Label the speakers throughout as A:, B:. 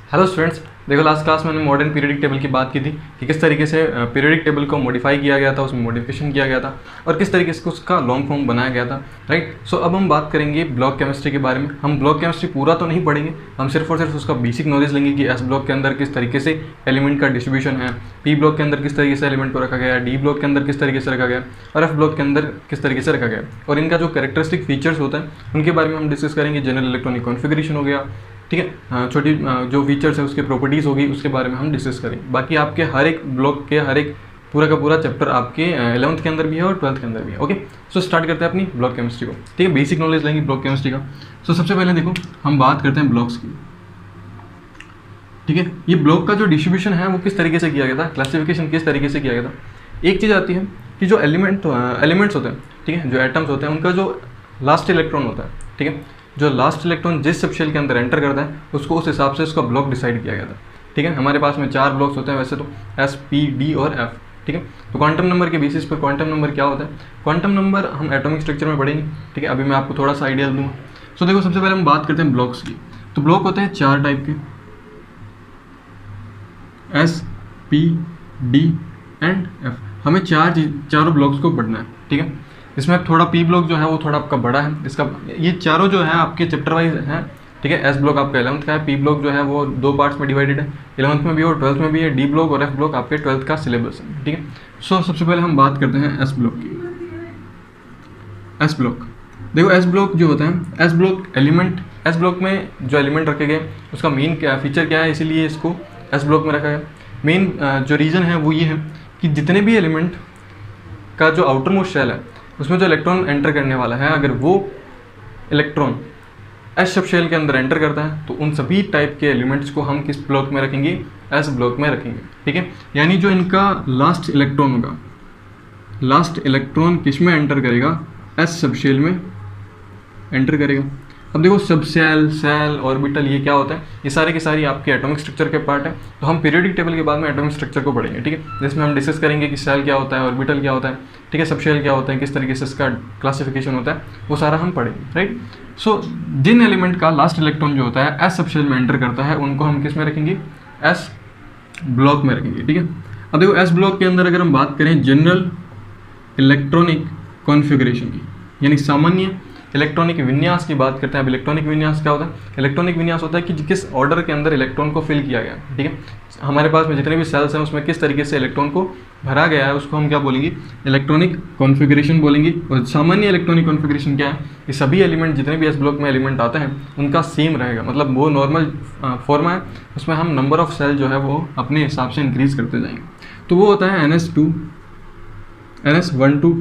A: Hello students, देखो last class में मैंने मॉडर्न पीरियडिक टेबल की बात की थी कि किस तरीके से पीरियडिक टेबल को मॉडिफाई किया गया था, उसमें मॉडिफिकेशन किया गया था और किस तरीके से उसका लॉन्ग फॉर्म बनाया गया था। राइट। सो अब हम बात करेंगे ब्लॉक केमिस्ट्री के बारे में। हम ब्लॉक केमिस्ट्री पूरा तो नहीं पढ़ेंगे, हम सिर्फ और सिर्फ उसका बेसिक नॉलेज लेंगे कि एस ब्लॉक के अंदर किस तरीके से एलिमेंट का डिस्ट्रीब्यूशन है, पी ब्लॉक के अंदर किस तरीके से एलिमेंट को रखा गया है, डी ब्लॉक के अंदर किस तरीके से रखा गया और एफ ब्लॉक के अंदर किस तरीके से रखा गया और इनका जो कैरेक्टरिस्टिक फीचर्स होता है उनके बारे में हम डिस्कस करेंगे। जनरल इलेक्ट्रॉनिक कॉन्फ़िगरेशन हो गया, ठीक है, छोटी जो फीचर्स है उसके प्रॉपर्टीज़ होगी उसके बारे में हम डिस्कस करेंगे। बाकी आपके हर एक ब्लॉक के हर एक पूरा का पूरा चैप्टर आपके 11th के अंदर भी है और 12th के अंदर भी है। ओके, सो स्टार्ट करते हैं अपनी ब्लॉक केमिस्ट्री को। ठीक है, बेसिक नॉलेज लेंगे ब्लॉक केमिस्ट्री का। सो सबसे पहले देखो हम बात करते हैं ब्लॉक्स की। ठीक है, ये ब्लॉक का जो डिस्ट्रीब्यूशन है वो किस तरीके से किया गया था, क्लासिफिकेशन किस तरीके से किया गया था। एक चीज़ आती है कि जो एलिमेंट्स होते हैं, ठीक है, जो एटम्स होते हैं उनका जो लास्ट इलेक्ट्रॉन होता है, ठीक है, जो लास्ट इलेक्ट्रॉन जिस सब शेल के अंदर एंटर करता है उसको उस हिसाब से उसका ब्लॉक डिसाइड किया गया था। ठीक है, हमारे पास में 4 ब्लॉक्स होते हैं वैसे तो, एस, पी, डी और एफ। ठीक है, तो क्वांटम नंबर के बेसिस पर क्वांटम नंबर क्या होता है, क्वांटम नंबर हम एटॉमिक स्ट्रक्चर में पढ़ेंगे। ठीक है, अभी मैं आपको थोड़ा सा आइडिया दूंगा। सो देखो सबसे पहले हम बात करते हैं ब्लॉक्स की। तो ब्लॉक होते हैं 4 टाइप के, S, P, D and F. हमें चारों ब्लॉक्स को पढ़ना है। ठीक है, इसमें थोड़ा पी ब्लॉक जो है वो थोड़ा आपका बड़ा है, इसका ये चारों जो है आपके चैप्टर वाइज हैं। ठीक है, एस ब्लॉक आपका 11th का है, पी ब्लॉक जो है वो 2 पार्ट्स में डिवाइडेड है, 11th में भी और 12th में भी है, डी ब्लॉक और एफ ब्लॉक आपके 12th का सिलेबस है। ठीक है, सो सबसे पहले हम बात करते हैं एस ब्लॉक की। एस ब्लॉक देखो, एस ब्लॉक जो होता है, एस ब्लॉक में जो एलिमेंट रखे गए उसका मेन क्या फीचर क्या है, इसीलिए इसको एस ब्लॉक में रखा गया। मेन जो रीज़न है वो ये है कि जितने भी एलिमेंट का जो आउटर मोस्ट शेल है उसमें जो इलेक्ट्रॉन एंटर करने वाला है, अगर वो इलेक्ट्रॉन एस सब शेल के अंदर एंटर करता है तो उन सभी टाइप के एलिमेंट्स को हम किस ब्लॉक में रखेंगे, एस ब्लॉक में रखेंगे। ठीक है, यानी जो इनका लास्ट इलेक्ट्रॉन होगा, लास्ट इलेक्ट्रॉन किस में एंटर करेगा, एस सब शेल में एंटर करेगा। अब देखो सब सेल ऑर्बिटल ये क्या होता है, ये सारे के सारी आपके एटॉमिक स्ट्रक्चर के पार्ट है। तो हम पीरियडिक टेबल के बाद में एटॉमिक स्ट्रक्चर को पढ़ेंगे। ठीक है, जिसमें हम डिस्कस करेंगे कि सेल क्या होता है, ऑर्बिटल क्या होता है, ठीक है, सब शेल क्या होता है, किस तरीके से इसका क्लासिफिकेशन होता है, वो सारा हम पढ़ेंगे। राइट। सो जिन एलिमेंट का लास्ट इलेक्ट्रॉन जो होता है एस सब शेल में एंटर करता है उनको हम किस में रखेंगे, एस ब्लॉक में रखेंगे। ठीक है, अब देखो एस ब्लॉक के अंदर अगर हम बात करें जनरल इलेक्ट्रॉनिक कॉन्फ़िगरेशन की, यानी सामान्य इलेक्ट्रॉनिक विन्यास की बात करते हैं। अब इलेक्ट्रॉनिक विन्यास क्या होता है, इलेक्ट्रॉनिक विन्यास होता है कि किस ऑर्डर के अंदर इलेक्ट्रॉन को फिल किया गया। ठीक है, हमारे पास में जितने भी सेल्स हैं उसमें किस तरीके से इलेक्ट्रॉन को भरा गया है उसको हम क्या बोलेंगे, इलेक्ट्रॉनिक कॉन्फ़िगरेशन बोलेंगे। और सामान्य इलेक्ट्रॉनिक कॉन्फ़िगरेशन क्या है, ये सभी एलिमेंट जितने भी एस ब्लॉक में एलिमेंट आते हैं उनका सेम रहेगा, मतलब वो नॉर्मल फॉर्मा है, उसमें हम नंबर ऑफ सेल जो है वो अपने हिसाब से इंक्रीज करते जाएंगे। तो वो होता है NS1 to 2।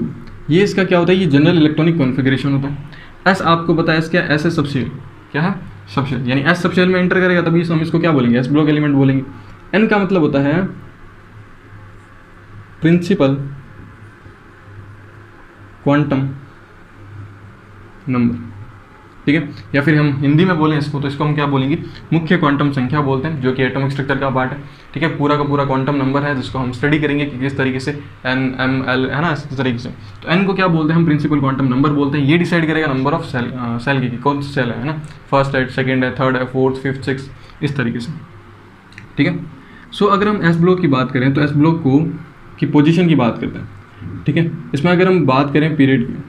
A: ये इसका क्या होता है, ये जनरल इलेक्ट्रॉनिक कॉन्फ़िगरेशन होता है। एस आपको पता है क्या, एस है सबशेल, क्या है सबशेल, यानी एस सबशेल में एंटर करेगा तभी हम इसको क्या बोलेंगे, एस ब्लॉक एलिमेंट बोलेंगे। एन का मतलब होता है प्रिंसिपल क्वांटम नंबर। ठीक है, या फिर हम हिंदी में बोलें इसको तो इसको हम क्या बोलेंगे, मुख्य क्वांटम संख्या बोलते हैं, जो कि एटॉमिक स्ट्रक्चर का पार्ट है। ठीक है, पूरा का पूरा क्वांटम नंबर है जिसको हम स्टडी करेंगे कि किस तरीके से एन एम एल है ना, इस तरीके से। तो एन को क्या बोलते हैं हम, प्रिंसिपल क्वांटम नंबर बोलते हैं। ये डिसाइड करेगा नंबर ऑफ सेल की कौन सा सेल है ना, फर्स्ट है, सेकेंड है, थर्ड है, फोर्थ, फिफ्थ, सिक्स, इस तरीके से। ठीक है, सो अगर हम एस ब्लॉक की बात करें तो एस ब्लॉक की पोजिशन की बात करते हैं। ठीक है, इसमें अगर हम बात करें पीरियड की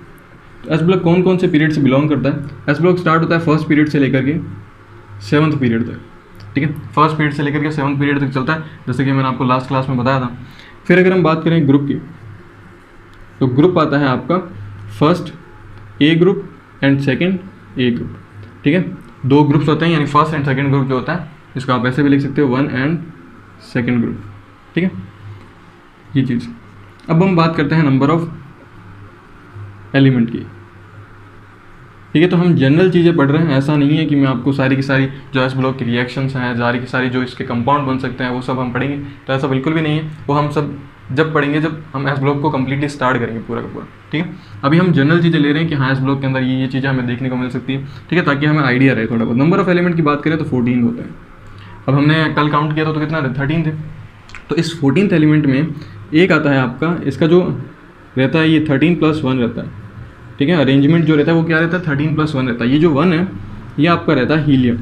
A: तो एस ब्लॉक कौन कौन से पीरियड से बिलोंग करता है। एस ब्लॉक स्टार्ट होता है फर्स्ट पीरियड से लेकर के 7th पीरियड तक। ठीक है, फर्स्ट पीरियड से लेकर के 7th पीरियड तक चलता है, जैसे कि मैंने आपको लास्ट क्लास में बताया था। फिर अगर हम बात करें ग्रुप की तो ग्रुप आता है आपका first A group and second A group. ठीक है, 2 ग्रुप्स होते हैं, यानी फर्स्ट एंड सेकेंड ग्रुप जो होता है इसको आप ऐसे भी लिख सकते हो 1 एंड सेकेंड ग्रुप। ठीक है, ये चीज़। अब हम बात करते हैं नंबर ऑफ एलिमेंट की। ठीक है, तो हम जनरल चीज़ें पढ़ रहे हैं, ऐसा नहीं है कि मैं आपको सारी की सारी जो एस ब्लॉक की रिएक्शंस हैं, सारी की सारी जो इसके कंपाउंड बन सकते हैं वो सब हम पढ़ेंगे, तो ऐसा बिल्कुल भी नहीं है। वो हम सब जब पढ़ेंगे जब हम एस ब्लॉक को कम्प्लीटली स्टार्ट करेंगे पूरा का पूरा। ठीक है, अभी हम जनरल चीज़ें ले रहे हैं कि हाँ एस ब्लॉक के अंदर ये चीज़ें हमें देखने को मिल सकती है। ठीक है, ताकि हमें आइडिया रहे थोड़ा बहुत। नंबर ऑफ एलिमेंट की बात करें तो 14 होता है। अब हमने कल काउंट किया था तो कितना 13 थे। तो इस 14th एलिमेंट में एक आता है आपका, इसका जो रहता है ये 13+1 रहता है। ठीक है, अरेंजमेंट जो रहता है वो क्या रहता है, 13+1 रहता है। ये जो 1 है ये आपका रहता है हीलियम।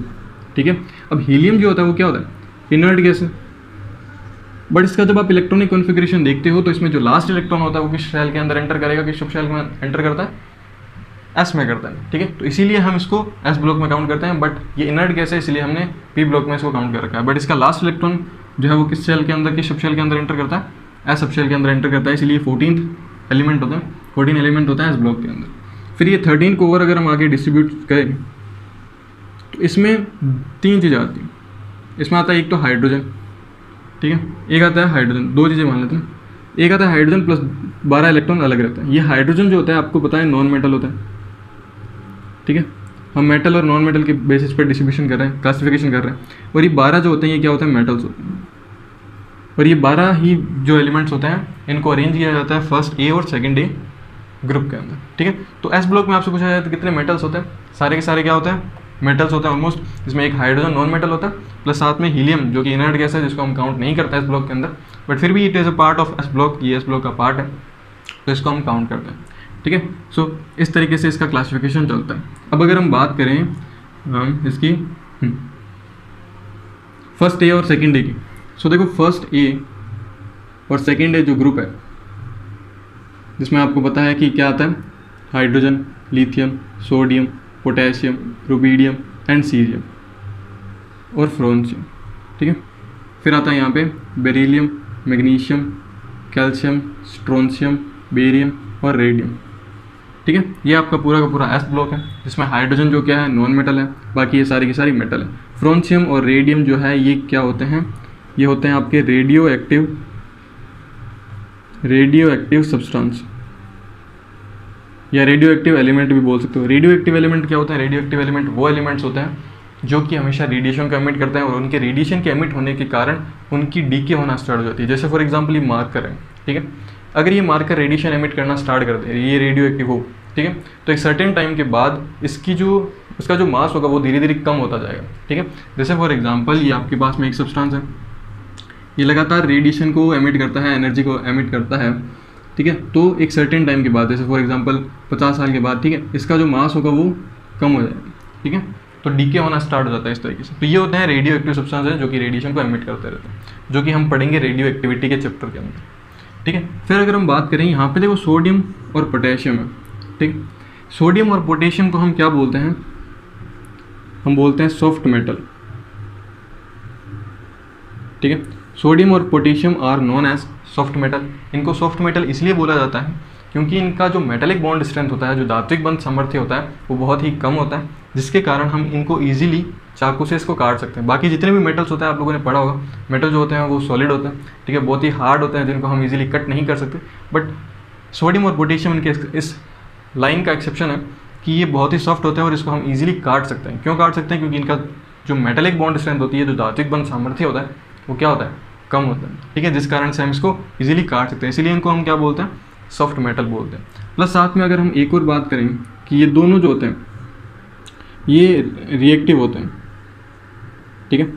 A: ठीक है, अब हीलियम जो होता है वो क्या होता है, इनर्ट गैस है, बट इसका जब आप इलेक्ट्रॉनिक कॉन्फ़िगरेशन देखते हो तो इसमें जो लास्ट इलेक्ट्रॉन होता है वो किस शेल के अंदर एंटर करेगा, किस सब शेल में एंटर करता है, एस में करता है, ठीक है। तो इसीलिए हम इसको एस ब्लॉक में काउंट करते हैं, बट ये इनर्ट गैस है इसलिए हमने पी ब्लॉक में इसको काउंट कर रखा है। बट इसका लास्ट इलेक्ट्रॉन जो है वो किस शेल के अंदर, किस सब शेल के अंदर एंटर करता है, एस सब शेल के अंदर एंटर करता है, इसलिए 14th एलिमेंट होता है, 14 एलिमेंट होता है एस ब्लॉक के अंदर। फिर ये 13 को ओवर अगर हम आगे डिस्ट्रीब्यूट करें तो इसमें 3 चीज़ें आती हैं। इसमें आता है एक तो हाइड्रोजन, ठीक है, एक आता है हाइड्रोजन, 2 चीज़ें मान लेते हैं, एक आता है हाइड्रोजन प्लस 12 इलेक्ट्रॉन अलग रहता है। ये हाइड्रोजन जो होता है आपको पता है नॉन मेटल होता है, ठीक है, हम मेटल और नॉन मेटल के बेसिस पर डिस्ट्रीब्यूशन कर रहे हैं, क्लासिफिकेशन कर रहे हैं। और ये 12 जो होते हैं ये क्या होते हैं, मेटल्स होते हैं। और ये 12 ही जो एलिमेंट्स होते हैं इनको अरेंज किया जाता है फर्स्ट ए और सेकंड ए ग्रुप के अंदर, ठीक है। तो एस ब्लॉक में आपसे पूछा जाए तो कितने मेटल्स होते हैं, सारे के सारे क्या होते हैं, मेटल्स होते हैं ऑलमोस्ट। इसमें एक हाइड्रोजन नॉन मेटल होता है प्लस साथ में हीलियम जो कि इनर्ट गैस है जिसको हम काउंट नहीं करते एस ब्लॉक के अंदर, बट फिर भी it is a part of S block, ये एस ब्लॉक का पार्ट है तो इसको हम काउंट करते हैं, ठीक है। सो इस तरीके से इसका क्लासिफिकेशन चलता है। अब अगर हम बात करें इसकी फर्स्ट ए और सेकेंड ए की, सो देखो फर्स्ट ए और सेकेंड ए जो ग्रुप है जिसमें आपको पता है कि क्या आता है, hydrogen, lithium, sodium, potassium, rubidium and cerium और फ्रोंशियम, ठीक है। फिर आता है यहाँ पे beryllium, magnesium, calcium, strontium, barium और रेडियम, ठीक है। ये आपका पूरा का पूरा एस ब्लॉक है जिसमें हाइड्रोजन जो क्या है नॉन मेटल है, बाकी ये सारी की सारी मेटल है। फ्रोंशियम और रेडियम जो है ये क्या होते हैं, ये होते हैं आपके रेडियो एक्टिव सब्सटेंस या रेडियो एक्टिव एलिमेंट भी बोल सकते हो। रेडियो एक्टिव एलिमेंट क्या होता है, रेडियो एक्टिव एलिमेंट वो एलिमेंट्स होते हैं जो कि हमेशा रेडिएशन को एमिट करते हैं और उनके रेडिएशन के एमिट होने के कारण उनकी डीके होना स्टार्ट हो जाती है। जैसे फॉर एग्जांपल ये मार्कर है, ठीक है, अगर ये मार्कर रेडिएशन एमिट करना स्टार्ट कर दे, ये रेडियो एक्टिव हो, ठीक है, तो एक सर्टेन टाइम के बाद इसका जो मास होगा वो धीरे धीरे कम होता जाएगा, ठीक है। जैसे फॉर एग्जांपल ये आपके पास में एक सब्सटेंस है, ये लगातार रेडिएशन को एमिट करता है, एनर्जी को एमिट करता है, ठीक है। तो एक सर्टेन टाइम के बाद जैसे फॉर एग्जांपल 50 साल के बाद, ठीक है, इसका जो मास होगा वो कम हो जाएगा, ठीक है, तो डीके होना स्टार्ट हो जाता है इस तरीके से। तो ये होते हैं रेडियो एक्टिव सब्सटेंस है जो कि रेडिएशन को एमिट करते रहते हैं, जो कि हम पढ़ेंगे रेडियो एक्टिविटी के चैप्टर के अंदर, ठीक है। फिर अगर हम बात करें यहाँ पे देखो सोडियम और पोटेशियम है, ठीक। सोडियम और पोटेशियम को हम क्या बोलते हैं, हम बोलते हैं सॉफ्ट मेटल, ठीक है। सोडियम और potassium are known as soft metal. इनको सॉफ्ट मेटल इसलिए बोला जाता है क्योंकि इनका जो मेटेलिक बॉन्ड स्ट्रेंथ होता है, जो धात्विक बंध सामर्थ्य होता है वो बहुत ही कम होता है, जिसके कारण हम इनको ईजिली चाकू से इसको काट सकते हैं। बाकी जितने भी मेटल्स होते हैं आप लोगों ने पढ़ा होगा, मेटल जो होते हैं वो सॉलिड होते हैं, ठीक है, बहुत ही हार्ड होते हैं जिनको हम इजीली कट नहीं कर सकते। बट सोडियम और पोटेशियम इनके इस लाइन का एक्सेप्शन है कि ये बहुत ही सॉफ्ट होते हैं और इसको हम इजीली काट सकते हैं। क्यों काट सकते हैं, क्योंकि इनका जो मेटेलिक बॉन्ड स्ट्रेंथ होती है, जो धात्विक बंध सामर्थ्य होता है वो क्या होता है, कम होता है, ठीक है, जिस कारण से हम इसको इजीली काट सकते हैं, इसीलिए इनको हम क्या बोलते हैं, सॉफ्ट मेटल बोलते हैं। प्लस साथ में अगर हम एक और बात करें कि ये दोनों जो होते हैं ये रिएक्टिव होते हैं, ठीक है,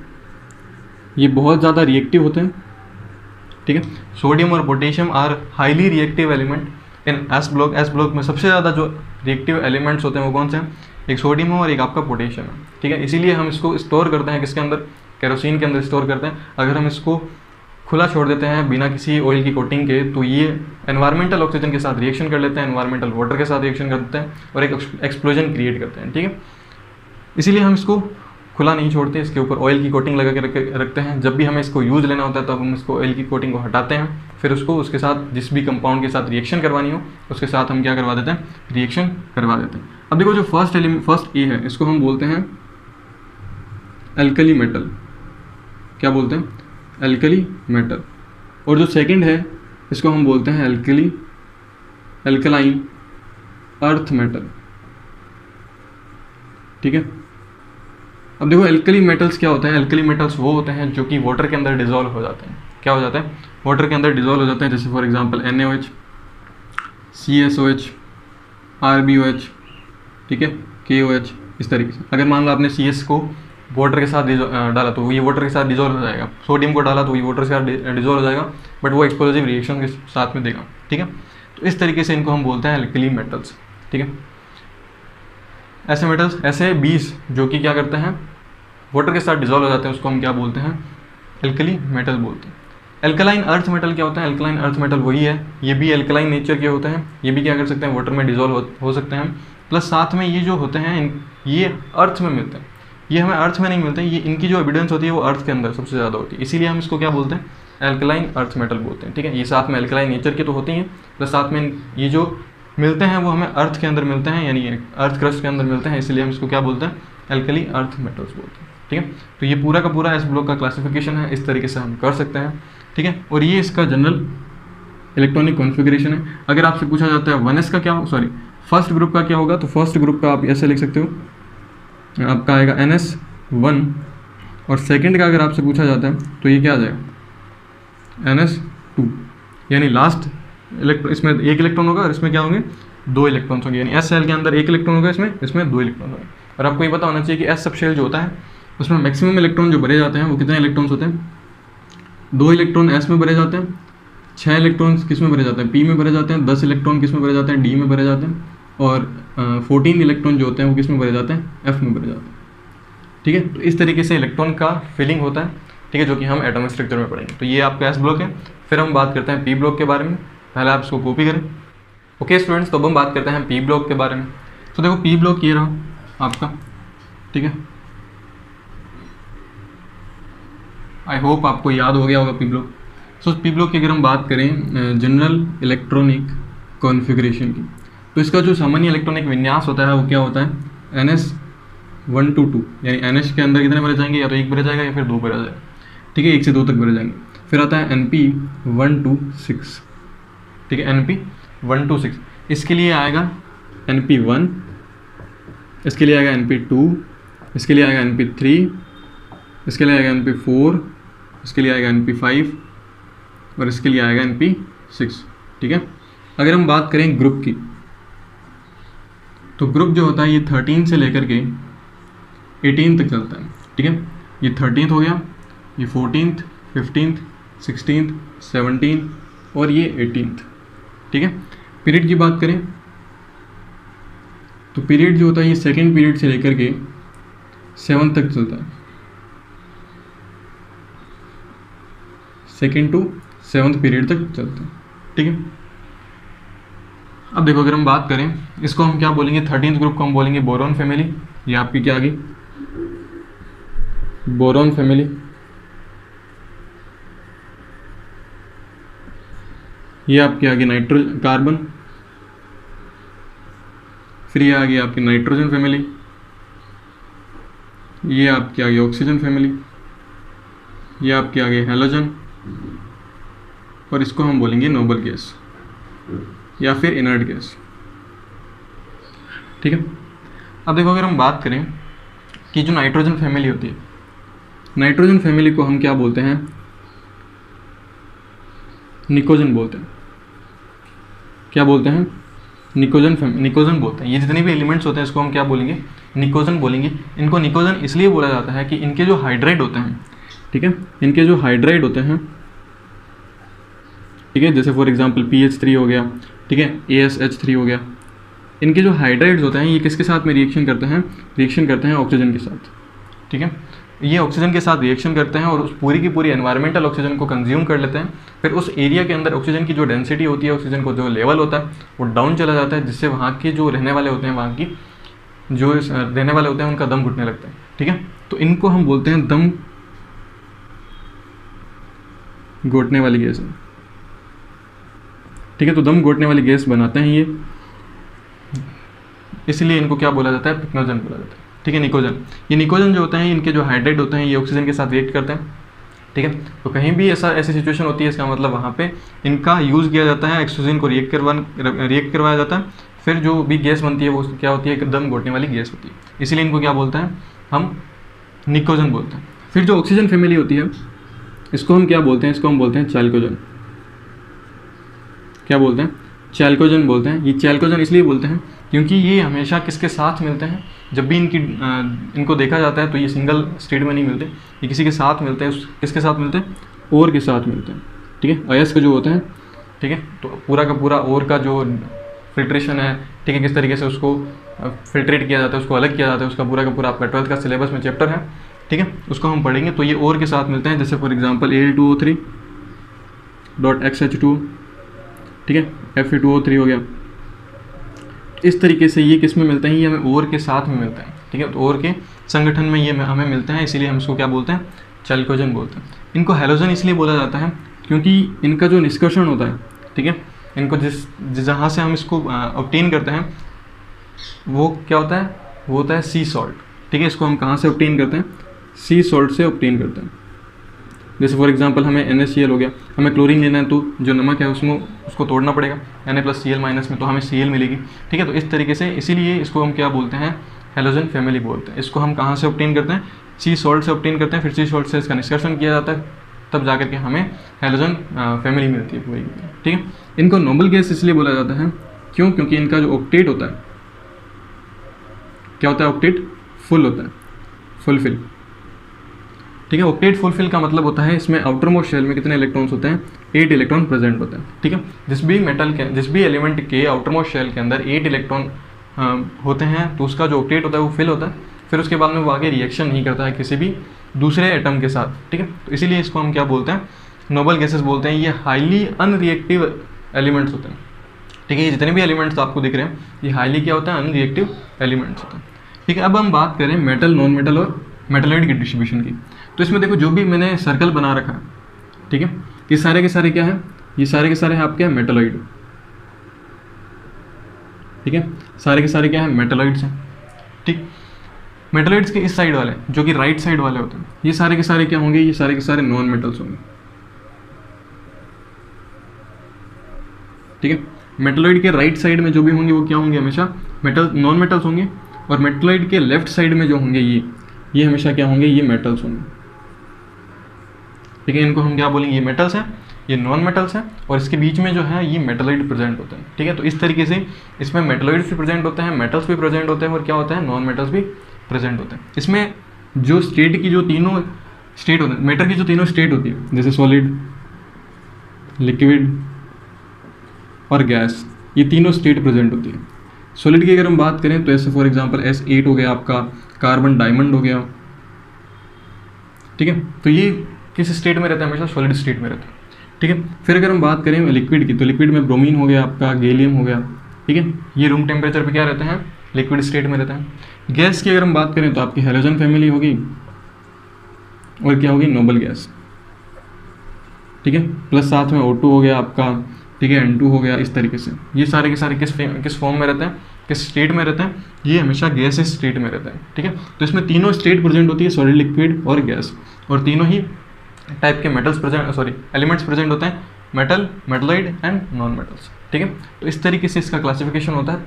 A: ये बहुत ज़्यादा रिएक्टिव होते हैं, ठीक है। सोडियम और potassium are highly reactive element in s block. S block में सबसे ज़्यादा जो रिएक्टिव एलिमेंट्स होते हैं वो कौन से हैं, एक सोडियम है और एक आपका पोटेशियम है, ठीक है। इसीलिए हम इसको स्टोर करते हैं किसके अंदर, केरोसिन के अंदर स्टोर करते हैं। अगर हम इसको खुला छोड़ देते हैं बिना किसी ऑयल की कोटिंग के तो ये एनवायरमेंटल ऑक्सीजन के साथ रिएक्शन कर लेते हैं, एनवायरमेंटल वाटर के साथ रिएक्शन करते हैं और एक एक्सप्लोजन क्रिएट करते हैं, ठीक है। इसीलिए हम इसको खुला नहीं छोड़ते, इसके ऊपर ऑयल की कोटिंग लगा के रखते हैं। जब भी हमें इसको यूज़ लेना होता है तो हम इसको ऑयल की कोटिंग को हटाते हैं, फिर उसको उसके साथ जिस भी कंपाउंड के साथ रिएक्शन करवानी हो उसके साथ हम क्या करवा देते हैं, रिएक्शन करवा देते हैं। अब देखो जो फर्स्ट ए है इसको हम बोलते हैं एल्कली मेटल, क्या बोलते हैं, एल्कली मेटल। और जो सेकंड है इसको हम बोलते हैं एल्कलाइन अर्थ मेटल, ठीक है। अब देखो एल्कली मेटल्स क्या होते हैं, एल्कली मेटल्स वो होते हैं जो कि वाटर के अंदर डिजोल्व हो जाते हैं। क्या हो जाता है, वाटर के अंदर डिजोल्व हो जाते हैं। जैसे for example NaOH, CSOH, RbOH, ठीक है, KOH, इस तरीके से। अगर मान लो आपने CS को वाटर के साथ डाला तो ये वाटर के साथ डिजोल्व हो जाएगा, सोडियम को डाला तो ये वाटर के साथ डिजोल्व हो जाएगा, बट वो एक्सप्लोजिव रिएक्शन के साथ में देगा, ठीक है। तो इस तरीके से इनको हम बोलते हैं एल्कली मेटल्स, ठीक है। ऐसे मेटल्स, ऐसे 20 जो कि क्या करते हैं, वाटर के साथ डिजॉल्व हो जाते हैं उसको हम क्या बोलते हैं, एल्कली मेटल बोलते हैं। एल्कलाइन अर्थ मेटल क्या होता है, एल्कलाइन अर्थ मेटल वही है, ये भी एल्कलाइन नेचर के होते हैं, ये भी क्या कर सकते हैं, वाटर में डिजॉल्व हो सकते हैं। प्लस साथ में ये जो होते हैं ये अर्थ में मिलते हैं, ये हमें अर्थ में नहीं मिलते, ये इनकी जो एविडेंस होती है वो अर्थ के अंदर सबसे ज़्यादा होती है, इसीलिए हम इसको क्या बोलते हैं, एल्कलाइन अर्थ मेटल बोलते हैं। ठीक है, ये साथ में एल्कलाइन नेचर के तो होते हैं, प्लस साथ में ये जो मिलते हैं वो हमें अर्थ के अंदर मिलते हैं, यानी अर्थ क्रस्ट के अंदर मिलते हैं, इसलिए हम इसको क्या बोलते हैं, एल्कली अर्थ मेटल्स बोलते हैं। ठीक है, तो ये पूरा का पूरा एस ब्लॉक का क्लासिफिकेशन है, इस तरीके से हम कर सकते हैं। ठीक है, और ये इसका जनरल इलेक्ट्रॉनिक कॉन्फ़िगरेशन है। अगर आपसे पूछा जाता है 1s का क्या, सॉरी फर्स्ट ग्रुप का क्या होगा, तो फर्स्ट ग्रुप का आप ऐसे लिख सकते हो, आपका आएगा NS1, और सेकंड का अगर आपसे पूछा जाता है तो ये क्या आ जाएगा, NS2, यानी लास्ट इसमें एक इलेक्ट्रॉन होगा और इसमें क्या होंगे, 2 इलेक्ट्रॉन्स होंगे, यानी S सेल के अंदर 1 इलेक्ट्रॉन होगा, इसमें 2 इलेक्ट्रॉन होंगे। और आपको ये पता होना चाहिए कि S सब शेल जो होता है उसमें मैक्सिमम इलेक्ट्रॉन जो भरे जाते हैं वो कितने इलेक्ट्रॉन्स होते हैं, 2 इलेक्ट्रॉन S में भरे जाते हैं, 6 इलेक्ट्रॉन किस में भरे जाते हैं, P में भरे जाते हैं, 10 इलेक्ट्रॉन किस में भरे जाते हैं, D में भरे जाते हैं, और 14 इलेक्ट्रॉन जो होते हैं वो किस में भरे जाते हैं, F में भरे जाते हैं। ठीक है, तो इस तरीके से इलेक्ट्रॉन का फिलिंग होता है। ठीक है, जो कि हम एटॉमिक स्ट्रक्चर में पढ़ेंगे। तो ये आपका एस ब्लॉक है। फिर हम बात करते हैं पी ब्लॉक के बारे में, पहले आप इसको कॉपी करें। ओके स्टूडेंट्स, तो अब हम बात करते हैं पी ब्लॉक के बारे में। तो देखो पी ब्लॉक ये रहा आपका, ठीक है, आई होप आपको याद हो गया होगा पी ब्लॉक। सो पी ब्लॉक की अगर हम बात करें जनरल इलेक्ट्रॉनिक कॉन्फ़िगरेशन की, तो इसका जो सामान्य इलेक्ट्रॉनिक विन्यास होता है वो क्या होता है, NS1 to 2, यानी NH के अंदर कितने भरे जाएंगे, या तो 1 भरा जाएगा या फिर 2 भरा जाएगा। ठीक है, 1 से 2 तक भरे जाएंगे। फिर आता है NP1 to 6, ठीक है, NP1 to 6, इसके लिए आएगा NP1, इसके लिए आएगा NP2, इसके लिए आएगा NP3, इसके लिए आएगा NP4, इसके लिए आएगा NP5 और इसके लिए आएगा NP6। ठीक है, अगर हम बात करें ग्रुप की, तो ग्रुप जो होता है ये 13 से लेकर के 18 तक चलता है। ठीक है, ये 13th हो गया, ये 14th, 15th, 16th, 17th और ये 18th। ठीक है, पीरियड की बात करें तो पीरियड जो होता है ये सेकेंड पीरियड से लेकर के 7th तक चलता है, 2nd to 7th पीरियड तक चलता है। ठीक है, अब देखो अगर हम बात करें इसको हम क्या बोलेंगे, 13th ग्रुप को हम बोलेंगे बोरॉन फैमिली। ये आपकी क्या आ गई, बोरॉन फैमिली। ये आपकी आ गई नाइट्रोजन कार्बन। फिर ये आ गई आपकी नाइट्रोजन फैमिली। ये आपकी आ गई ऑक्सीजन फैमिली। ये आपकी आ गई हैलोजन, और इसको हम बोलेंगे नोबल गैस या फिर इनर्ट गैस। ठीक है, अब देखो अगर हम बात करें कि जो नाइट्रोजन फैमिली होती है, नाइट्रोजन फैमिली को हम क्या बोलते हैं, निकोजन बोलते हैं। क्या बोलते हैं, निकोजन बोलते हैं। ये जितने भी एलिमेंट्स होते हैं इसको हम क्या बोलेंगे, निकोजन बोलेंगे। इनको निकोजन इसलिए बोला जाता है कि इनके जो हाइड्राइड होते हैं, ठीक है, इनके जो हाइड्राइड होते हैं, ठीक है, जैसे फॉर एग्जांपल PH3 हो गया, ठीक है, ASH3 हो गया, इनके जो हाइड्राइड्स होते हैं ये किसके साथ में रिएक्शन करते हैं ऑक्सीजन के साथ। ठीक है, ये ऑक्सीजन के साथ रिएक्शन करते हैं और उस पूरी की पूरी एनवायरमेंटल ऑक्सीजन को कंज्यूम कर लेते हैं। फिर उस एरिया के अंदर ऑक्सीजन की जो डेंसिटी होती है, ऑक्सीजन को जो लेवल होता है वो डाउन चला जाता है, जिससे वहाँ के जो रहने वाले होते हैं, वहाँ की जो रहने वाले होते हैं उनका दम घुटने लगता है। ठीक है, तो इनको हम बोलते हैं दम घोटने वाली गैस है। ठीक है, तो दम घोटने वाली गैस बनाते हैं ये, इसलिए इनको क्या बोला जाता है, पिक्नोजन बोला जाता है। ठीक है, निकोजन। ये निकोजन जो होते हैं इनके जो हाइड्राइड होते हैं ये ऑक्सीजन के साथ रिएक्ट करते हैं। ठीक है, तो कहीं भी ऐसी सिचुएशन होती है, इसका मतलब वहाँ पे इनका यूज़ किया जाता है, ऑक्सीजन को रिएक्ट करवाया जाता है। फिर जो भी गैस बनती है वो क्या होती है, एकदम घोटने वाली गैस होती है, इसीलिए इनको क्या बोलते हैं, हम निकोजन बोलते हैं। फिर जो ऑक्सीजन फैमिली होती है इसको हम क्या बोलते हैं, इसको हम बोलते हैं चैल्कोजन। क्या बोलते हैं, चैल्कोजन बोलते हैं। ये चैल्कोजन इसलिए बोलते हैं क्योंकि ये हमेशा किसके साथ मिलते हैं, जब भी इनको देखा जाता है तो ये सिंगल स्टेट में नहीं मिलते, ये किसी के साथ मिलते हैं। किसके साथ मिलते हैं, ओर के साथ मिलते हैं। ठीक है, अयस्क जो होते हैं, ठीक है, तो पूरा का पूरा ओर का जो फिल्ट्रेशन है, ठीक है, किस तरीके से उसको फिल्ट्रेट किया जाता है, उसको अलग किया जाता है, उसका पूरा का पूरा आपका 12th का सिलेबस में चैप्टर है। ठीक है, उसको हम पढ़ेंगे तो ये और के साथ मिलते हैं, जैसे for example Al2O3 dot XH2, ठीक है, Fe2O3 हो गया। इस तरीके से ये किस में मिलते हैं, ये हमें और के साथ में मिलते हैं, ठीक है, तो और के संगठन में ये हमें मिलते हैं, इसीलिए हम इसको क्या बोलते हैं, चैल्कोजेन बोलते हैं। इनको हैलोजन इसलिए बोला जाता है क्योंकि इनका जो निष्कर्षण होता है, ठीक है, इनको जहाँ से हम इसको ऑब्टेन करते हैं वो क्या होता है, वो होता है सी सॉल्ट, ठीक है। इसको हम कहाँ से ऑब्टेन करते हैं, सी सॉल्ट से ऑब्टेन करते हैं। जैसे फॉर एग्जांपल हमें NaCl हो गया, हमें क्लोरीन लेना है तो जो नमक है उसमें उसको तोड़ना पड़ेगा Na+Cl- में, तो हमें Cl मिलेगी, ठीक है। तो इस तरीके से इसीलिए इसको हम क्या बोलते हैं, हैलोजन फैमिली बोलते हैं। इसको हम कहाँ से ऑब्टेन करते हैं, सी सॉल्ट से ऑब्टेन करते हैं, फिर सी सॉल्ट से इसका निष्कर्षण किया जाता है, तब जा करके हमें हैलोजन फैमिली मिलती है पूरी, ठीक है। इनको नोबल गैस इसलिए बोला जाता है क्यों, क्योंकि इनका जो ऑक्टेट होता है क्या होता है, ऑक्टेट फुल होता है, फुलफिल, ठीक है। ऑक्टेट फुलफिल का मतलब होता है इसमें आउटर मोस्ट शेल में कितने इलेक्ट्रॉन्स होते हैं, 8 इलेक्ट्रॉन प्रेजेंट होते हैं, ठीक है। जिस भी एलिमेंट के आउटर मोस्ट शेल के अंदर 8 इलेक्ट्रॉन होते हैं तो उसका जो ऑक्टेट होता है वो फिल होता है, फिर उसके बाद में वो आगे रिएक्शन नहीं करता है किसी भी दूसरे एटम के साथ, ठीक है। तो इसीलिए इसको हम क्या बोलते हैं, नोबल गैसेस बोलते हैं। ये हाईली अनरिएक्टिव एलिमेंट्स होते हैं, ठीक है। ये जितने भी एलिमेंट्स आपको दिख रहे हैं ये हाईली क्या होता है, अनरिएक्टिव एलिमेंट्स होते हैं, ठीक है। अब हम बात करें मेटल, नॉन मेटल और मेटलॉइड की डिस्ट्रीब्यूशन की, तो इसमें देखो जो भी मैंने सर्कल बना रखा है, ठीक है, ये सारे के सारे क्या है, ये सारे के सारे हैं आपके मेटलॉइड, ठीक है, सारे के सारे क्या है, मेटलॉइड्स हैं, ठीक। मेटलॉइड्स के इस साइड वाले जो कि राइट साइड वाले होते हैं, ये सारे के सारे क्या होंगे, ये सारे के सारे नॉन मेटल्स होंगे, ठीक है। मेटलॉइड के राइट साइड में जो भी होंगे वो क्या होंगे, हमेशा मेटल, नॉन मेटल्स होंगे, और मेटलॉइड के लेफ्ट साइड में जो होंगे ये हमेशा क्या होंगे, ये मेटल्स होंगे, ठीक है। इनको हम क्या बोलेंगे, ये मेटल्स हैं, ये नॉन मेटल्स हैं, और इसके बीच में जो है ये मेटलॉइड प्रेजेंट होते हैं, ठीक है। तो इस तरीके से इसमें मेटलॉइड्स भी प्रेजेंट होते हैं, मेटल्स भी प्रेजेंट होते हैं, और क्या होता है, नॉन मेटल्स भी प्रेजेंट होते हैं। इसमें जो स्टेट की जो तीनों स्टेट होते हैं, मैटर की जो तीनों स्टेट होती है, जैसे सॉलिड, लिक्विड और गैस, ये तीनों स्टेट प्रेजेंट होती है। सॉलिड की अगर हम बात करें तो ऐसे फॉर एग्जांपल S8 हो गया आपका, कार्बन डायमंड हो गया, ठीक है। तो ये किस स्टेट में रहता है, हमेशा सॉलिड स्टेट में रहता है, ठीक है। फिर अगर हम बात करें लिक्विड की, तो लिक्विड में ब्रोमीन हो गया आपका, गैलियम हो गया, ठीक है, ये रूम टेम्परेचर पे क्या रहते हैं, लिक्विड स्टेट में रहता है। गैस की अगर हम बात करें तो आपकी हैलोजन फैमिली होगी, और क्या होगी, नोबल गैस, ठीक है, प्लस साथ में O2 हो गया आपका, ठीक है, N2 हो गया। इस तरीके से ये सारे के सारे किस फॉर्म में रहते हैं, किस स्टेट में रहते हैं, ये हमेशा गैस स्टेट में रहता है, ठीक है। तो इसमें तीनों स्टेट प्रेजेंट होती है, सॉलिड, लिक्विड और गैस, और तीनों ही टाइप के मेटल्स प्रेजेंट, एलिमेंट्स प्रेजेंट होते हैं, metal, metalloid and non metals, ठीक है। तो इस तरीके से इसका क्लासिफिकेशन होता है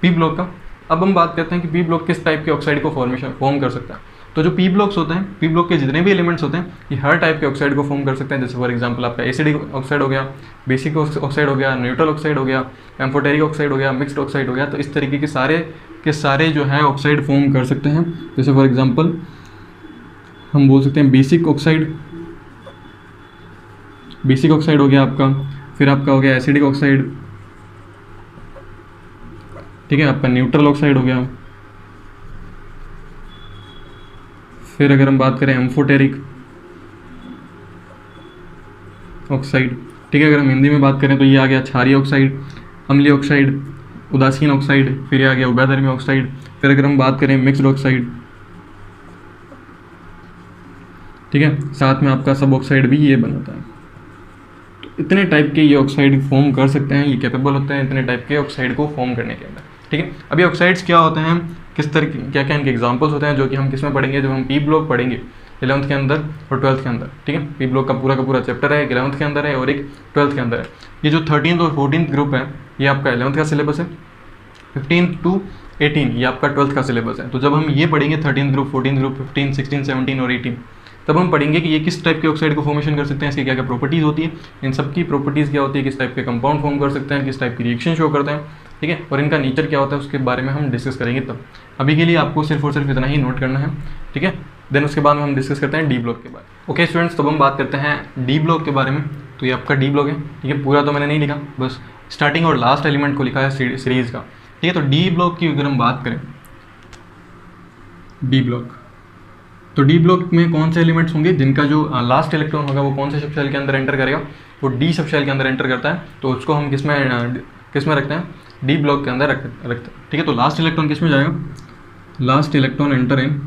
A: पी ब्लॉक का। अब हम बात करते हैं कि पी ब्लॉक किस टाइप के ऑक्साइड को फॉर्म कर सकता है। तो जो पी ब्लॉक्स होते हैं, पी ब्लॉक के जितने भी एलिमेंट्स होते हैं ये हर टाइप के ऑक्साइड को फॉर्म कर सकते हैं। जैसे फॉर एग्जांपल आपका एसिडिक ऑक्साइड हो गया, बेसिक ऑक्साइड हो गया, न्यूट्रल ऑक्साइड हो गया, एम्फोटेरिक ऑक्साइड हो गया, मिक्स्ड ऑक्साइड हो गया। तो इस तरीके के सारे जो है ऑक्साइड फॉर्म कर सकते हैं। जैसे फॉर एग्जांपल हम बोल सकते हैं बेसिक ऑक्साइड हो गया आपका, फिर आपका हो गया एसिडिक ऑक्साइड, ठीक है, आपका न्यूट्रल ऑक्साइड हो गया, फिर अगर हम बात करें एम्फोटेरिक ऑक्साइड, ठीक है, अगर हम हिंदी में बात करें तो ये आ गया क्षारीय ऑक्साइड, अम्लीय ऑक्साइड, उदासीन ऑक्साइड, फिर ये आ गया उभयधर्मी ऑक्साइड। फिर अगर हम बात करें मिक्स्ड ऑक्साइड, ठीक है, साथ में आपका सब ऑक्साइड भी ये बनाता है। तो इतने टाइप के ये ऑक्साइड फॉर्म कर सकते हैं, ये कैपेबल होते हैं इतने टाइप के ऑक्साइड को फॉर्म करने के अंदर, ठीक है। अभी ऑक्साइड्स क्या होते हैं, किस तरह क्या क्या इनके एग्जांपल्स होते हैं, जो कि हम किस में पढ़ेंगे, जब हम पी ब्लॉक पढ़ेंगे 11th के अंदर और 12th के अंदर, ठीक है। पी ब्लॉक का पूरा चैप्टर है, 11th के अंदर है और एक 12th के अंदर है। ये जो 13th और 14th ग्रुप है ये आपका 11th का सिलेबस है, 15 to 18 ये आपका 12th का सिलेबस है। तो जब हम ये पढ़ेंगे 13th ग्रुप, 14th ग्रुप, 15, 16, 17 और 18, तब हम पढ़ेंगे कि ये किस टाइप के ऑक्साइड को फॉर्मेशन कर सकते हैं, इसकी क्या क्या प्रॉपर्टीज़ होती है, इन सब की प्रॉपर्टीज़ क्या होती है, किस टाइप के कंपाउंड फॉर्म कर सकते हैं, किस टाइप की रिएक्शन शो करते हैं, ठीक है, और इनका नेचर क्या होता है उसके बारे में हम डिस्कस करेंगे। तब अभी के लिए आपको सिर्फ और सिर्फ इतना ही नोट करना है, ठीक है। देन उसके बाद में हम डिस्कस करते हैं डी ब्लॉक के बारे में। ओके स्टूडेंट्स, तब हम बात करते हैं डी ब्लॉक के बारे में। तो ये आपका डी ब्लॉक है, ठीक है, पूरा तो मैंने नहीं लिखा, बस स्टार्टिंग और लास्ट एलिमेंट को लिखा है सीरीज़ का, ठीक है। तो डी ब्लॉक की अगर हम बात करें, डी ब्लॉक तो डी ब्लॉक में कौन से एलिमेंट्स होंगे जिनका जो लास्ट इलेक्ट्रॉन होगा वो कौन से सब शेल के अंदर एंटर करेगा, वो डी सब शेल के अंदर एंटर करता है, तो उसको हम किस में रखते हैं, डी ब्लॉक के अंदर रखते हैं। ठीक है, तो लास्ट इलेक्ट्रॉन किस में जाएगा, last electron enter in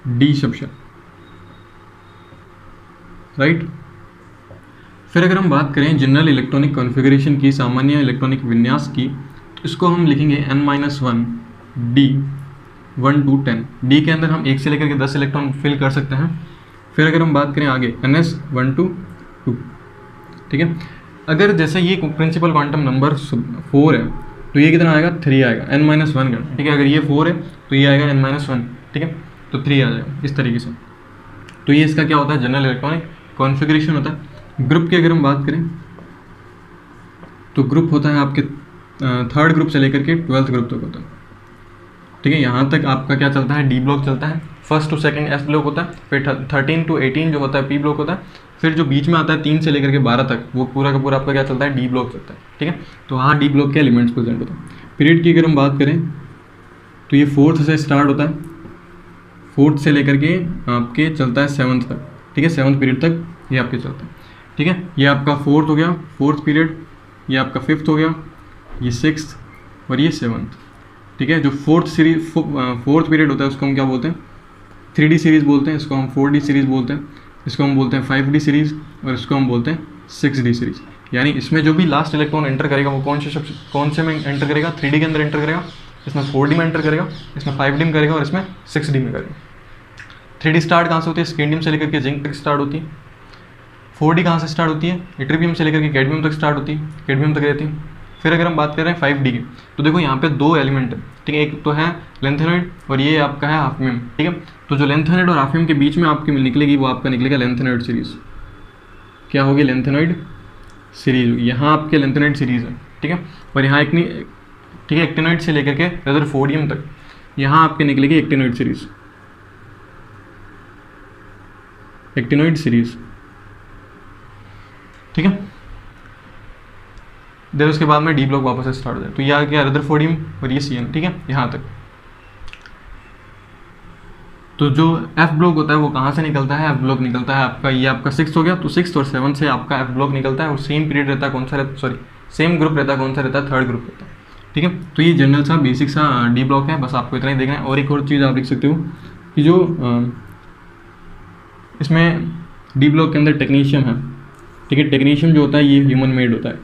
A: d sub shell, right. फिर अगर हम बात करें जनरल इलेक्ट्रॉनिक कॉन्फ़िगरेशन की, सामान्य इलेक्ट्रॉनिक विन्यास की, तो इसको हम लिखेंगे n-1 d 1 to 10। डी के अंदर हम 1 से लेकर के 10 इलेक्ट्रॉन फिल कर सकते हैं। फिर अगर हम बात करें आगे ns 1 to 2, ठीक है। अगर जैसे ये प्रिंसिपल क्वांटम नंबर 4 है तो ये कितना आएगा, 3 आएगा, n-1 का, ठीक है। अगर ये 4 है तो ये आएगा n-1, ठीक है, तो 3 आ जाएगा इस तरीके से। तो ये इसका क्या होता है, जनरल इलेक्ट्रॉनिक कॉन्फ़िगरेशन होता है। ग्रुप की अगर हम बात करें तो ग्रुप होता है आपके 3rd ग्रुप से लेकर के 12th ग्रुप तक होता है, ठीक है। यहाँ तक आपका क्या चलता है, डी ब्लॉक चलता है, 1st to 2nd S block होता है, फिर 13 to 18 जो होता है पी ब्लॉक होता है, फिर जो बीच में आता है 3 से लेकर के 12 तक वो पूरा का पूरा आपका क्या चलता है, डी ब्लॉक चलता है, ठीक है। तो हाँ, डी ब्लॉक के एलिमेंट्स प्रेजेंट होते हैं। पीरियड की अगर हम बात करें तो ये 4th से स्टार्ट होता है, 4th से लेकर के आपके चलता है 7th तक, ठीक है, 7th पीरियड तक ये आपके चलता है, ठीक है। ये आपका 4th हो गया, 4th पीरियड, ये आपका 5th हो गया, ये 6th और ये 7th, ठीक है। जो 4th पीरियड होता है उसको हम क्या बोलते हैं, 3D सीरीज़ बोलते हैं, इसको हम 4D सीरीज़ बोलते हैं, इसको हम बोलते हैं 5D सीरीज़ और इसको हम बोलते हैं 6D सीरीज़। यानी इसमें जो भी लास्ट इलेक्ट्रॉन एंटर करेगा वो कौन से में एंटर करेगा, 3D के अंदर एंटर करेगा, इसमें 4D में एंटर करेगा, इसमें 5D में करेगा और इसमें 6D में करेगा। 3D स्टार्ट कहाँ से होती है, स्कैंडियम से लेकर के जिंक तक स्टार्ट होती है। 4D कहाँ से स्टार्ट होती है, इट्रिबियम से लेकर के कैडमियम तक स्टार्ट होती है, कैडमियम तक रहती है। फिर अगर हम बात कर रहे हैं 5D की, तो देखो यहाँ पे 2 एलिमेंट है, ठीक है। एक तो है लेंथेनॉइड और ये आपका है हाफियम, ठीक है। तो जो लेंथेनॉइड और हाफियम के बीच में आपकी निकलेगी वो आपका निकलेगा लेंथेनॉइड सीरीज़। क्या होगी, लेंथेनॉइड सीरीज होगी। यहाँ आपके लेंथेनॉइड सीरीज़ है, ठीक है। और यहाँ ठीक है, एक्टिनॉइड से लेकर के रदरफोर्डियम तक यहाँ आपके निकलेगी एक्टिनॉइड सीरीज़, एक्टिनॉइड सीरीज़, ठीक है। देर उसके बाद में डी ब्लॉक वापस से स्टार्ट हो जाए। तो ये आ गया रदरफोर्डियम और ये CN, ठीक है, यहाँ तक। तो जो F ब्लॉक होता है वो कहाँ से निकलता है, F ब्लॉक निकलता है आपका, ये आपका 6th हो गया, तो 6th और 7th से आपका F ब्लॉक निकलता है। और सेम पीरियड रहता है कौन सा रहता, सॉरी सेम ग्रुप रहता है कौन सा रहता है, 3rd ग्रुप रहता है, ठीक है। तो ये जनरल सा बेसिक सा डी ब्लॉक है, बस आपको इतना ही देखना है। और एक और चीज़ आप लिख सकते हो कि जो इसमें डी ब्लॉक के अंदर टेक्नीशियम है, ठीक है। टेक्नीशियम जो होता है ये ह्यूमन मेड होता है,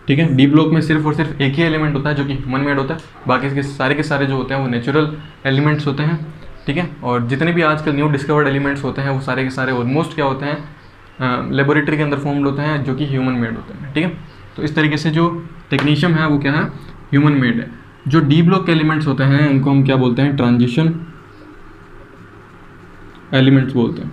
A: ठीक है। डी ब्लॉक में सिर्फ और सिर्फ एक ही एलिमेंट होता है जो कि ह्यूमन मेड होता है, बाकी के सारे जो होते हैं वो नेचुरल एलिमेंट्स होते हैं, ठीक है। और जितने भी आजकल न्यू डिस्कवर्ड एलिमेंट्स होते हैं वो सारे के सारे ऑलमोस्ट क्या होते हैं, लेबोरेटरी के अंदर फॉर्म्ड होते हैं जो कि ह्यूमन मेड होते हैं, ठीक है। तो इस तरीके से जो टेक्नीशियम है वो क्या है, ह्यूमन मेड है। जो डी ब्लॉक के एलिमेंट्स होते हैं उनको हम क्या बोलते हैं, ट्रांजिशन एलिमेंट्स बोलते हैं,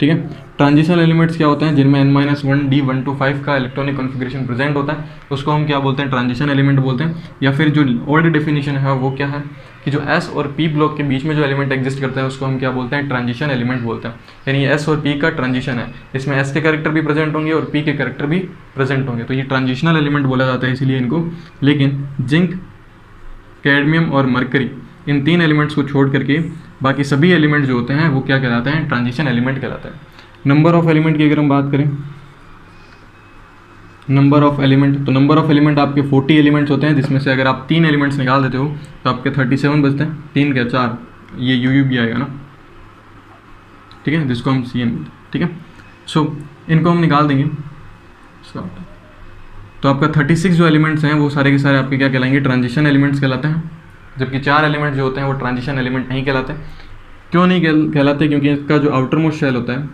A: ठीक है। ट्रांजिशन एलिमेंट्स क्या होते हैं, जिनमें n-1 d 1 to 5 का इलेक्ट्रॉनिक कॉन्फ़िगरेशन प्रेजेंट होता है, उसको हम क्या बोलते हैं, ट्रांजिशन एलिमेंट बोलते हैं। या फिर जो ओल्ड डेफिनेशन है वो क्या है कि जो S और P ब्लॉक के बीच में जो एलिमेंट एग्जिस्ट करता है उसको हम क्या बोलते हैं, ट्रांजिशन एलिमेंट बोलते हैं। यानी S और P का ट्रांजिशन है, इसमें S के कैरेक्टर भी प्रेजेंट होंगे और P के कैरेक्टर भी प्रेजेंट होंगे, तो ये ट्रांजिशनल एलिमेंट बोला जाता है इसीलिए इनको। लेकिन जिंक, कैडमियम और मरकरी, इन 3 एलिमेंट्स को छोड़ करके बाकी सभी एलिमेंट जो होते हैं वो क्या कहलाते हैं, ट्रांजिशन एलिमेंट कहलाता है। नंबर ऑफ एलिमेंट की अगर हम बात करें, नंबर ऑफ एलिमेंट, तो नंबर ऑफ एलिमेंट आपके 40 एलिमेंट्स होते हैं, जिसमें से अगर आप 3 एलिमेंट्स निकाल देते हो तो आपके 37 बचते हैं। 3 क्या 4, ये यू भी आएगा ना, ठीक है, जिसको हम CN, ठीक है। सो इनको हम निकाल देंगे, तो आपका 36 जो एलिमेंट्स हैं वो सारे के सारे आपके क्या कहलाएंगे, ट्रांजिशन एलिमेंट्स कहलाते हैं। जबकि 4 एलिमेंट जो होते हैं वो ट्रांजिशन एलिमेंट नहीं कहलाते। क्यों नहीं कहलाते, क्योंकि इसका जो आउटर मोस्ट शेल होता है,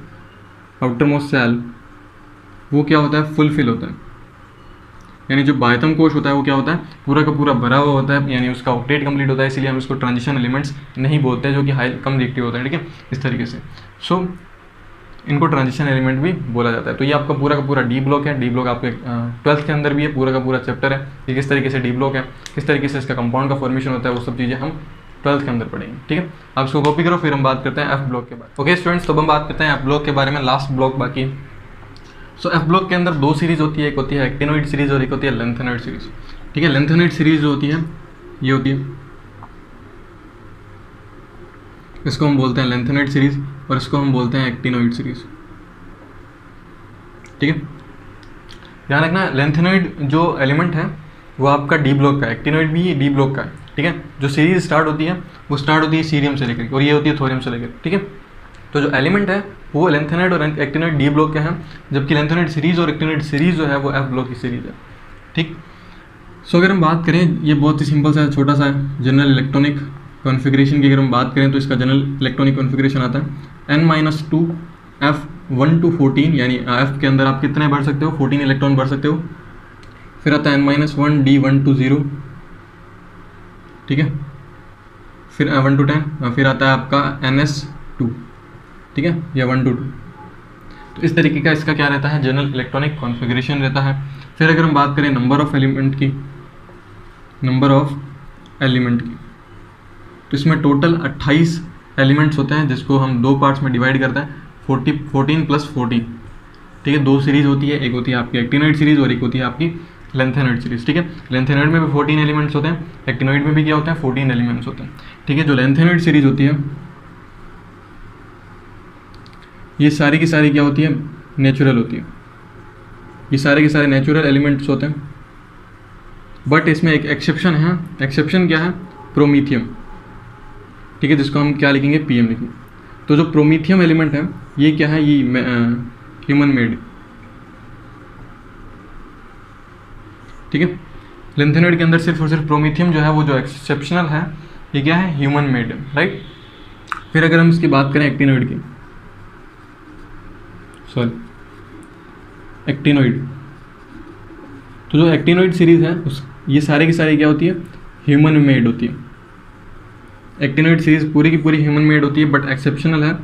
A: आउटर मोस्ट सेल, वो क्या होता है, फुलफिल होता है। यानी जो बाह्यतम कोश होता है वो क्या होता है, पूरा का पूरा भरा हुआ होता है, यानी उसका ऑक्टेट कंप्लीट होता है, इसलिए हम इसको ट्रांजिशन एलिमेंट्स नहीं बोलते हैं, जो कि हाई कम रिएक्टिव होता है, ठीक है, इस तरीके से। सो इनको ट्रांजिशन एलिमेंट भी बोला जाता है। तो ये आपका पूरा का पूरा डी ब्लॉक है। डी ब्लॉक आपके 12th के अंदर भी है, पूरा का पूरा चैप्टर है कि किस तरीके से डी ब्लॉक है, किस तरीके से इसका कंपाउंड का फॉर्मेशन होता है, वो सब चीज़ें हम 12th के अंदर पढ़ेंगे, ठीक है। आप इसको कॉपी करो, फिर हम बात करते हैं एफ ब्लॉक के बारे में। ओके स्टूडेंट्स, तो हम बात करते हैं एफ ब्लॉक के बारे में, लास्ट ब्लॉक बाकी। सो एफ ब्लॉक के अंदर 2 सीरीज़ होती है, एक होती है एक्टिनॉइड सीरीज़ और एक होती है लेंथेनॉइड सीरीज़, ठीक है। लेंथेनॉइड सीरीज़ जो होती है ये होती है, इसको हम बोलते हैं लैंथेनॉइड सीरीज और इसको हम बोलते हैं एक्टिनॉइड सीरीज। ठीक है, ध्यान रखना लैंथेनॉइड जो एलिमेंट है वो आपका डी ब्लॉक का है, एक्टिनॉइड भी डी ब्लॉक का है। ठीक है, जो सीरीज स्टार्ट होती है वो स्टार्ट होती है सीरियम से लेकर और ये होती है थोरियम से लेकर। ठीक है, तो जो एलिमेंट है वो लैंथेनॉइड और एक्टिनॉइड डी ब्लॉक के हैं, जबकि लैंथेनॉइड सीरीज और एक्टिनॉइड सीरीज जो है वो एफ ब्लॉक की सीरीज है। ठीक, सो अगर हम बात करें, ये बहुत ही सिंपल सा छोटा सा जनरल इलेक्ट्रॉनिक कॉन्फ़िगरेशन की अगर हम बात करें तो इसका जनरल इलेक्ट्रॉनिक कॉन्फ़िगरेशन आता है n-2 f1 to 14, यानी f के अंदर आप कितने भर सकते हो, 14 इलेक्ट्रॉन भर सकते हो। फिर आता है n-1 d1 to 0, ठीक है, फिर 1 to 10, फिर आता है आपका ns2, ठीक है, या 1 to 2। तो इस तरीके का इसका क्या रहता है, जनरल इलेक्ट्रॉनिक कॉन्फ़िगरेशन रहता है। फिर अगर हम बात करें नंबर ऑफ़ एलिमेंट की, तो इसमें टोटल 28 एलिमेंट्स होते हैं, जिसको हम दो पार्ट्स में डिवाइड करते हैं, 14 + 14। ठीक है, दो सीरीज़ होती है, एक होती है आपकी एक्टिनॉइड सीरीज़ और एक होती है आपकी लैंथेनॉइड सीरीज़। ठीक है, लैंथेनॉइड में भी 14 एलिमेंट्स होते हैं, एक्टिनॉइड में भी क्या होते हैं, 14 एलिमेंट्स होते हैं। ठीक है, जो लैंथेनॉइड सीरीज़ होती है ये सारी की सारी क्या होती है, नेचुरल होती है। ये सारे के सारे नेचुरल एलिमेंट्स होते हैं, बट इसमें एक एक्सेप्शन है। एक्सेप्शन क्या है, प्रोमीथियम। ठीक है, जिसको हम क्या लिखेंगे, PM लिखेंगे। तो जो प्रोमीथियम एलिमेंट है ये क्या है, ये ह्यूमन मेड। ठीक है, लैंथेनॉइड के अंदर सिर्फ और सिर्फ प्रोमीथियम जो है वो जो एक्सेप्शनल है, ये क्या है, ह्यूमन मेड, राइट। फिर अगर हम इसकी बात करें एक्टिनॉइड की, एक्टिनॉइड, तो जो एक्टिनॉइड सीरीज है ये सारे की सारी क्या होती है, ह्यूमन मेड होती है। एक्टिनॉइड सीरीज पूरी की पूरी ह्यूमन मेड होती है, बट एक्सेप्शनल है।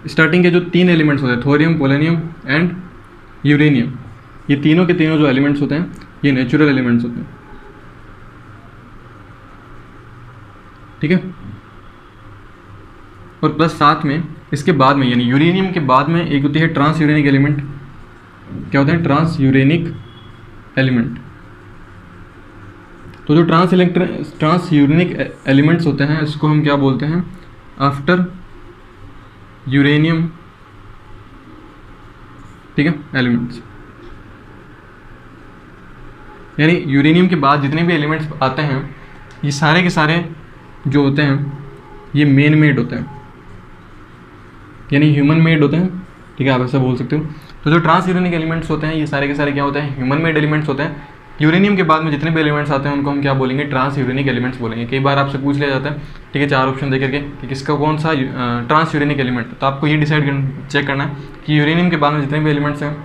A: स्टार्टिंग के जो 3 एलिमेंट्स होते हैं, थोरियम, पोलोनियम एंड यूरेनियम, ये तीनों के तीनों जो एलिमेंट्स होते हैं ये नेचुरल एलिमेंट्स होते हैं। ठीक है, और प्लस साथ में इसके बाद में, यानी यूरेनियम के बाद में एक होती है ट्रांस यूरेनिक एलिमेंट। क्या होता है, ट्रांस यूरेनिक एलिमेंट। तो जो ट्रांस यूरेनिक एलिमेंट्स होते हैं इसको हम क्या बोलते हैं, आफ्टर यूरेनियम, ठीक है, एलिमेंट्स। यानी यूरेनियम के बाद जितने भी एलिमेंट्स आते हैं ये सारे के सारे जो होते हैं ये मेन मेड होते हैं, यानी ह्यूमन मेड होते हैं। ठीक है, आप ऐसा बोल सकते हो। तो जो ट्रांस यूरेनिक एलिमेंट्स होते हैं ये सारे के सारे क्या होते हैं, ह्यूमन मेड एलिमेंट्स होते हैं। यूरेनियम के बाद में जितने भी एलिमेंट्स आते हैं उनको हम क्या बोलेंगे, ट्रांस यूरेनिक एलिमेंट्स बोलेंगे। कई बार आपसे पूछ लिया जाता है, ठीक है, 4 ऑप्शन दे करके कि किसका कौन सा ट्रांस यूरेनिक एलिमेंट है। तो आपको ये चेक करना है कि यूरेनियम के बाद में जितने भी एलिमेंट्स हैं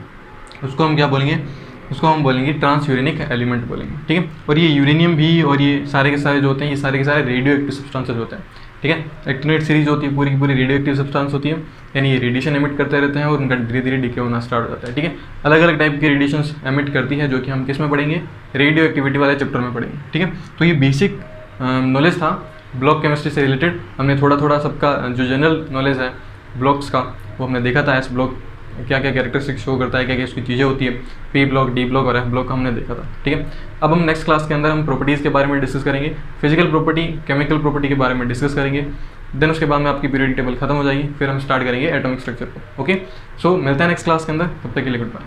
A: उसको हम क्या बोलेंगे, उसको हम बोलेंगे ट्रांस यूरेनिक एलिमेंट बोलेंगे। ठीक है, और ये यूरेनियम भी और ये सारे के सारे जो होते हैं ये सारे के सारे रेडियो एक्टिव सब्सटेंसेज होते हैं। ठीक है, एक्टिनॉइड सीरीज होती है पूरी की पूरी रेडियो एक्टिव सब्सटेंस होती है, यानी ये रेडिएशन एमिट करते रहते हैं और उनका धीरे धीरे डिके होना स्टार्ट हो जाता है। ठीक है, अलग अलग टाइप की रेडिएशंस एमिट करती है जो कि हम किस में पढ़ेंगे, रेडियो एक्टिविटी वाले चैप्टर में पढ़ेंगे। ठीक है, तो ये बेसिक नॉलेज था ब्लॉक केमिस्ट्री से रिलेटेड। हमने थोड़ा थोड़ा सबका जो जनरल नॉलेज है ब्लॉक्स का वो हमने देखा था। एस ब्लॉक क्या क्या कैरेक्टरिस्टिक्स शो करता है, क्या क्या उसकी चीज़ें होती है, पी ब्लॉक, डी ब्लॉक और एफ ब्लॉक हमने देखा था। ठीक है, अब हम नेक्स्ट क्लास के अंदर हम प्रॉपर्टीज़ के बारे में डिस्कस करेंगे, फिजिकल प्रॉपर्टी, केमिकल प्रॉपर्टी के बारे में डिस्कस करेंगे। देन उसके बाद में आपकी पीरियडिक टेबल खत्म हो जाएगी, फिर हम स्टार्ट करेंगे एटॉमिक स्ट्रक्चर को। ओके, सो मिलता है नेक्स्ट क्लास के अंदर, तब तक के लिए गुड बाय।